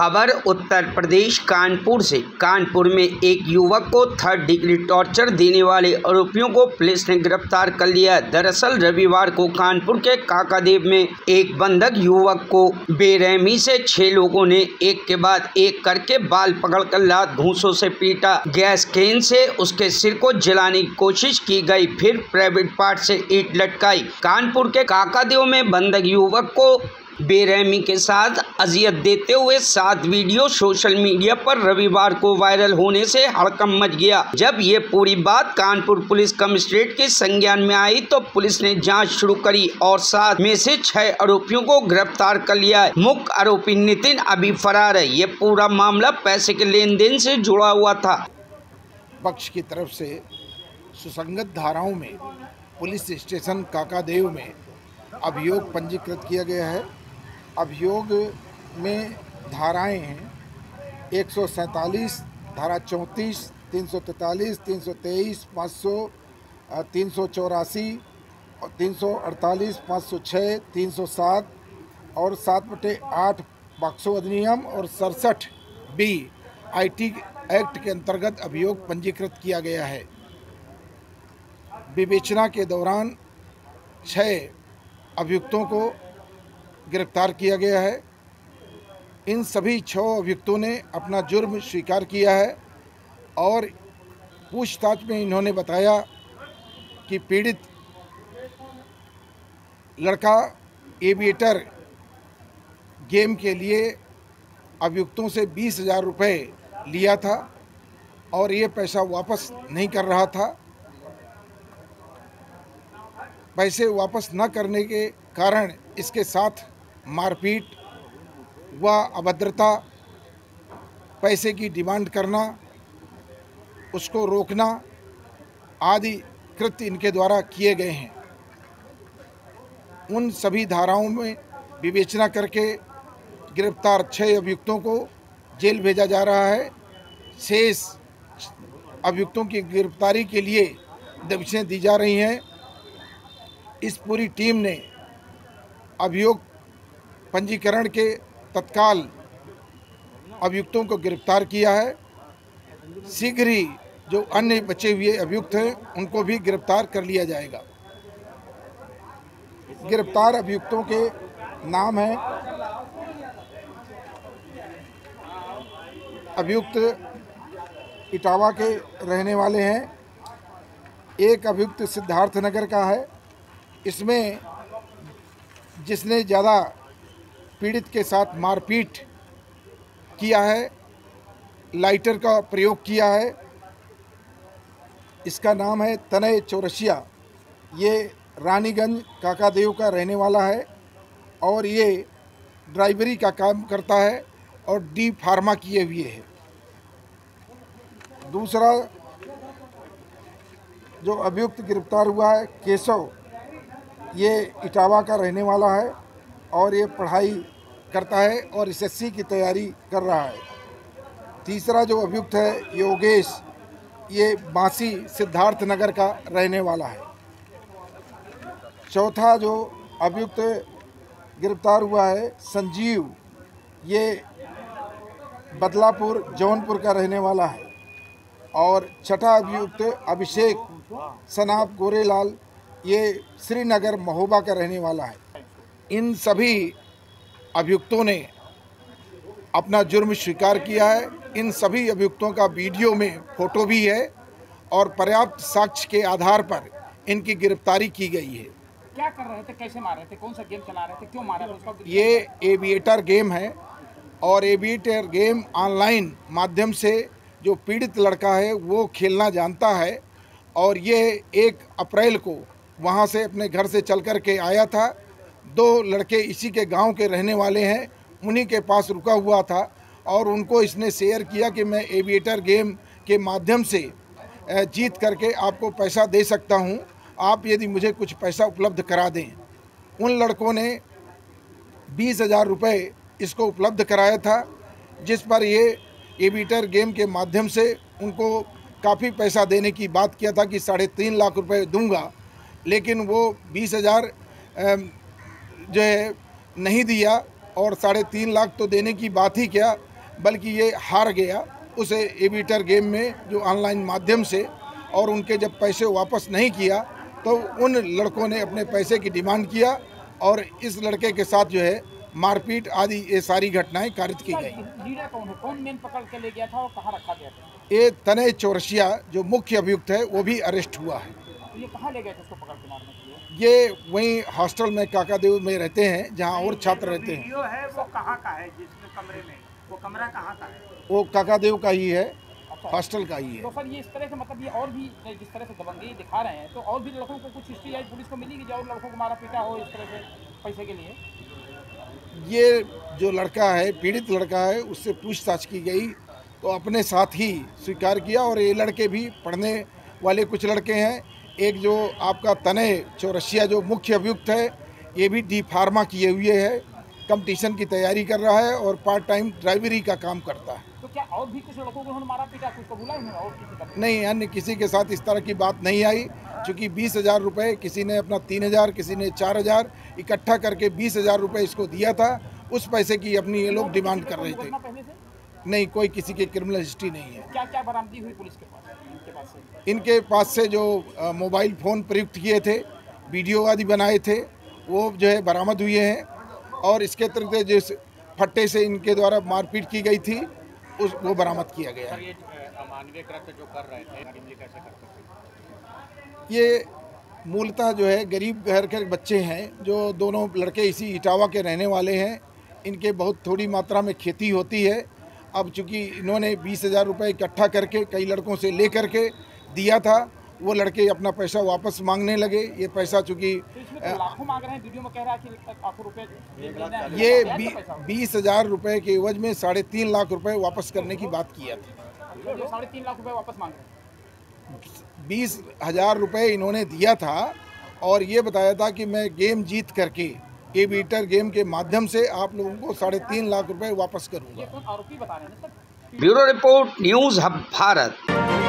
खबर उत्तर प्रदेश कानपुर से। कानपुर में एक युवक को 3rd डिग्री टॉर्चर देने वाले आरोपियों को पुलिस ने गिरफ्तार कर लिया। दरअसल रविवार को कानपुर के काकादेव में एक बंधक युवक को बेरहमी से 6 लोगों ने एक के बाद एक करके बाल पकड़कर लात घूंसों से पीटा। गैस केन से उसके सिर को जलाने की कोशिश की गई, फिर प्राइवेट पार्ट से ईंट लटकाई। कानपुर के काकादेव में बंधक युवक को बेरहमी के साथ अजियत देते हुए 7 वीडियो सोशल मीडिया पर रविवार को वायरल होने से हड़कंप मच गया। जब ये पूरी बात कानपुर पुलिस कमिश्नरेट के संज्ञान में आई तो पुलिस ने जांच शुरू करी और 7 में से 6 आरोपियों को गिरफ्तार कर लिया है। मुख्य आरोपी नितिन अभी फरार है। ये पूरा मामला पैसे के लेन देन से जुड़ा हुआ था। पक्ष की तरफ से सुसंगत धाराओं में पुलिस स्टेशन काकादेव में अभियोग पंजीकृत किया गया है। अभियोग में धाराएं हैं 147, धारा 34, 343, 323, 500, 384, 348, 506, 307 और 7/8 पॉक्सो अधिनियम और 67 बी IT एक्ट के अंतर्गत अभियोग पंजीकृत किया गया है। विवेचना के दौरान 6 अभियुक्तों को गिरफ्तार किया गया है। इन सभी 6 अभियुक्तों ने अपना जुर्म स्वीकार किया है और पूछताछ में इन्होंने बताया कि पीड़ित लड़का एविएटर गेम के लिए अभियुक्तों से 20,000 रुपये लिया था और ये पैसा वापस नहीं कर रहा था। पैसे वापस न करने के कारण इसके साथ मारपीट व अभद्रता, पैसे की डिमांड करना, उसको रोकना आदि कृत्य इनके द्वारा किए गए हैं। उन सभी धाराओं में विवेचना करके गिरफ्तार 6 अभियुक्तों को जेल भेजा जा रहा है। शेष अभियुक्तों की गिरफ्तारी के लिए दबिशें दी जा रही हैं। इस पूरी टीम ने अभियोग पंजीकरण के तत्काल अभियुक्तों को गिरफ्तार किया है। शीघ्र ही जो अन्य बचे हुए अभियुक्त हैं उनको भी गिरफ्तार कर लिया जाएगा। गिरफ्तार अभियुक्तों के नाम हैं अभियुक्त इटावा के रहने वाले हैं। एक अभियुक्त सिद्धार्थ नगर का है। इसमें जिसने ज़्यादा पीड़ित के साथ मारपीट किया है, लाइटर का प्रयोग किया है, इसका नाम है तनय चौरसिया। ये रानीगंज काकादेव का रहने वाला है और ये ड्राइवरी का काम करता है और डी फार्मा किए हुए है। दूसरा जो अभियुक्त गिरफ्तार हुआ है केशव, ये इटावा का रहने वाला है और ये पढ़ाई करता है और SSC की तैयारी कर रहा है। तीसरा जो अभियुक्त है योगेश, ये बांसी सिद्धार्थ नगर का रहने वाला है। चौथा जो अभियुक्त गिरफ्तार हुआ है संजीव, ये बदलापुर जौनपुर का रहने वाला है। और छठा अभियुक्त अभिषेक सनाब गोरेलाल, ये श्रीनगर महोबा का रहने वाला है। इन सभी अभियुक्तों ने अपना जुर्म स्वीकार किया है। इन सभी अभियुक्तों का वीडियो में फोटो भी है और पर्याप्त साक्ष्य के आधार पर इनकी गिरफ्तारी की गई है। क्या कर रहे थे, कैसे मार रहे थे, कौन सा गेम चला रहे थे, क्यों मारा था उसका? ये एविएटर गेम है और एविएटर गेम ऑनलाइन माध्यम से जो पीड़ित लड़का है वो खेलना जानता है और ये 1 अप्रैल को वहाँ से अपने घर से चल कर के आया था। 2 लड़के इसी के गांव के रहने वाले हैं, उन्हीं के पास रुका हुआ था और उनको इसने शेयर किया कि मैं एविएटर गेम के माध्यम से जीत करके आपको पैसा दे सकता हूं, आप यदि मुझे कुछ पैसा उपलब्ध करा दें। उन लड़कों ने 20,000 रुपये इसको उपलब्ध कराया था, जिस पर ये एविएटर गेम के माध्यम से उनको काफ़ी पैसा देने की बात किया था कि 3.5 लाख रुपए दूंगा, लेकिन वो 20,000 जो है नहीं दिया और 3.5 लाख तो देने की बात ही क्या, बल्कि ये हार गया उस एबीटर गेम में जो ऑनलाइन माध्यम से, और उनके जब पैसे वापस नहीं किया तो उन लड़कों ने अपने पैसे की डिमांड किया और इस लड़के के साथ जो है मारपीट आदि ये सारी घटनाएं कारित की गई। लीडर कौन है, कौन मेन पकड़ के ले गया था और कहाँ रखा गया था? ये तनय चौरसिया जो मुख्य अभियुक्त है वो भी अरेस्ट हुआ है। तो ये कहाँ ले गए थे उसको पकड़ के मारने के लिए? ये वहीं हॉस्टल में काकादेव में रहते हैं जहां और छात्र रहते हैं। वीडियो है वो कहाँ का है, जिसमें कमरे में वो कमरा कहाँ का है? वो काकादेव का ही है, हॉस्टल का ही है। तो सर ये इस तरह से मतलब ये और भी जिस तरह से दबंगई दिखा रहे हैं तो और भी लड़कों को कुछ हिस्ट्री आई पुलिस को मिली कि जो और लड़कों को मारा पीटा हो इस तरह से पैसे के लिए? ये जो लड़का है, पीड़ित लड़का है, उससे पूछताछ की गई तो अपने साथ ही स्वीकार किया। और ये लड़के भी पढ़ने वाले कुछ लड़के हैं। एक जो आपका तनय चौरसिया जो मुख्य अभियुक्त है, ये भी डी फार्मा किए हुए है, कंपटीशन की तैयारी कर रहा है और पार्ट टाइम ड्राइवरी का काम करता है। तो क्या और भी कुछ लड़कों को उन्होंने मारा पीटा, कुछ को बुला उन्होंने और किसी का? नहीं, अन्य किसी के साथ इस तरह की बात नहीं आई, क्योंकि 20,000 रुपये किसी ने अपना 3,000, किसी ने 4,000 इकट्ठा करके 20,000 रुपये इसको दिया था। उस पैसे की अपनी ये लोग डिमांड कर रहे थे। पहले से नहीं, कोई किसी की क्रिमिनल हिस्ट्री नहीं है। क्या क्या बरामदी हुई पुलिस के पास इनके पास से? इनके पास से जो मोबाइल फ़ोन प्रयुक्त किए थे, वीडियो आदि बनाए थे, वो जो है बरामद हुए हैं। और इसके अतिरिक्त जिस फट्टे से इनके द्वारा मारपीट की गई थी वो बरामद किया गया है। ये अमानवीय कृत्य जो कर रहे थे कैसे करते थे? ये मूलतः जो है गरीब घर के बच्चे हैं, जो दोनों लड़के इसी इटावा के रहने वाले हैं। इनके बहुत थोड़ी मात्रा में खेती होती है। अब चूंकि इन्होंने 20,000 रुपये इकट्ठा करके कई लड़कों से ले करके दिया था, वो लड़के अपना पैसा वापस मांगने लगे। ये पैसा चूंकि लाखों मांग रहे हैं, वीडियो में कह रहा है कि लाखों रुपए ये 20,000 रुपये के एवज में 3.5 लाख रुपए वापस करने की बात किया था। 3.5 लाख रुपए वापस मांग रहे हैं। 20,000 रुपये इन्होंने दिया था और ये बताया था कि मैं गेम जीत करके एबीटर गेम के माध्यम से आप लोगों को 3.5 लाख रुपए वापस करूंगा। ये कौन आरोपी बता रहे हैं sir? Bureau report, news hub Bharat.